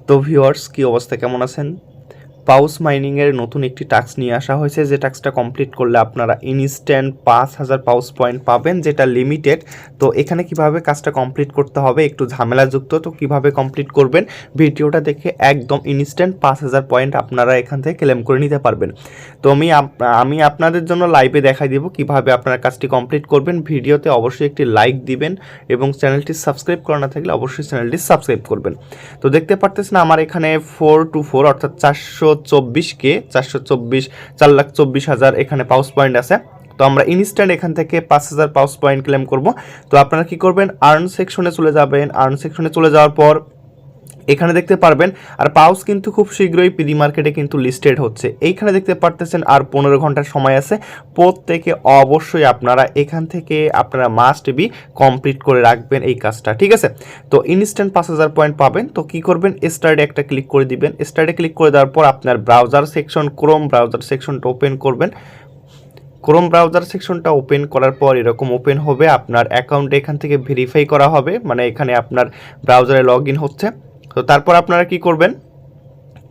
তো ভিউয়ার্স, কি অবস্থা, কেমন আছেন? পাউস মাইনিংয়ের নতুন একটি টাস্ক নিয়ে আসা হয়েছে, যে টাস্কটা কমপ্লিট করলে আপনারা ইনস্ট্যান্ট 5000 পাউস পয়েন্ট পাবেন, যেটা লিমিটেড। তো এখানে কিভাবে কাজটা কমপ্লিট করতে হবে একটু ঝামেলাযুক্ত, তো কিভাবে কমপ্লিট করবেন ভিডিওটা দেখে একদম ইনস্ট্যান্ট 5000 পয়েন্ট আপনারা এখান থেকে ক্লেম করে নিতে পারবেন। তো আমি আপনাদের জন্য লাইভে দেখাই দিব কিভাবে আপনারা কাজটি কমপ্লিট করবেন। ভিডিওতে অবশ্যই একটি লাইক দিবেন এবং চ্যানেলটি সাবস্ক্রাইব করা না থাকলে অবশ্যই চ্যানেলটি সাবস্ক্রাইব করবেন। তো দেখতে পারতেছেন আমার এখানে 424 অর্থাৎ 424K 4,24,000 এখানে পাউস পয়েন্ট আছে। তো আমরা ইনস্ট্যান্ট এখান থেকে 5000 পাউস পয়েন্ট ক্লেম করব। তো আপনারা কি করবেন, আর্ন সেকশনে চলে যাবেন। আর্ন সেকশনে চলে যাওয়ার পর এখানে দেখতে পারবেন, আর পাউস কিন্তু খুব শীঘ্রই প্রি মার্কেটে কিন্তু লিস্টেড হচ্ছে। এইখানে দেখতে পারতেছেন আর 15 ঘন্টার সময় আছে। প্রত্যেকে অবশ্যই আপনারা এখান থেকে আপনারা মাস্ট বি কমপ্লিট করে রাখবেন এই কাজটা, ঠিক আছে? তো ইনস্ট্যান্ট 5000 পয়েন্ট পাবেন। তো কি করবেন, স্টার্টে একটা ক্লিক করে দিবেন। স্টার্টে ক্লিক করে দেওয়ার পর আপনার ব্রাউজার সেকশন, ক্রোম ব্রাউজার সেকশনটা ওপেন করবেন। ক্রোম ব্রাউজার সেকশনটা ওপেন করার পর এরকম ওপেন হবে। আপনার অ্যাকাউন্ট এখান থেকে ভেরিফাই করা হবে, মানে এখানে আপনার ব্রাউজারে লগ ইন হচ্ছে। তো তারপর আপনারা কি করবেন,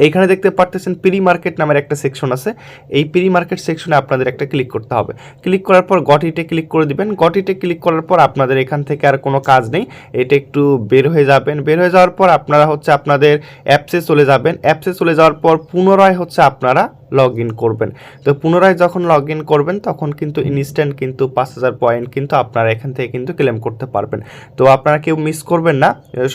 এইখানে দেখতে পারতেছেন প্রি মার্কেট নামের একটা সেকশন আছে। এই প্রি মার্কেট সেকশনে আপনাদের একটা ক্লিক করতে হবে। ক্লিক করার পর গটিতে ক্লিক করে দিবেন। গটিতে ক্লিক করার পর আপনাদের এখান থেকে আর কোনো কাজ নেই, এটা একটু বের হয়ে যাবেন। বের হয়ে যাওয়ার পর আপনারা আপনাদের অ্যাপসে চলে যাবেন। অ্যাপসে চলে যাওয়ার পর পুনরায় আপনারা লগ ইন করবেন। তো পুনরায় যখন লগ ইন করবেন তখন কিন্তু ইনস্ট্যান্ট কিন্তু 5000 পয়েন্ট কিন্তু আপনারা এখান থেকে কিন্তু ক্লেম করতে পারবেন। তো আপনারা কেউ মিস করবেন না,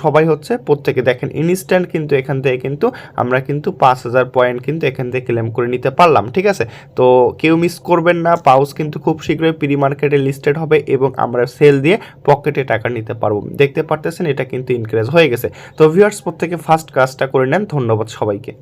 সবাই প্রত্যেকে দেখেন ইনস্ট্যান্ট কিন্তু এখান থেকে কিন্তু আমরা কিন্তু 5000 পয়েন্ট কিন্তু এখান থেকে ক্লেম করে নিতে পারলাম, ঠিক আছে? তো কেউ মিস করবেন না, পাউস কিন্তু খুব শীঘ্রই প্রি মার্কেটে লিস্টেড হবে এবং আমরা সেল দিয়ে পকেটে টাকা নিতে পারবো। দেখতে পারতেছেন এটা কিন্তু ইনক্রিজ হয়ে গেছে। তো ভিউয়ার্স, প্রত্যেকে ফার্স্ট কাজটা করে নেন। ধন্যবাদ সবাইকে।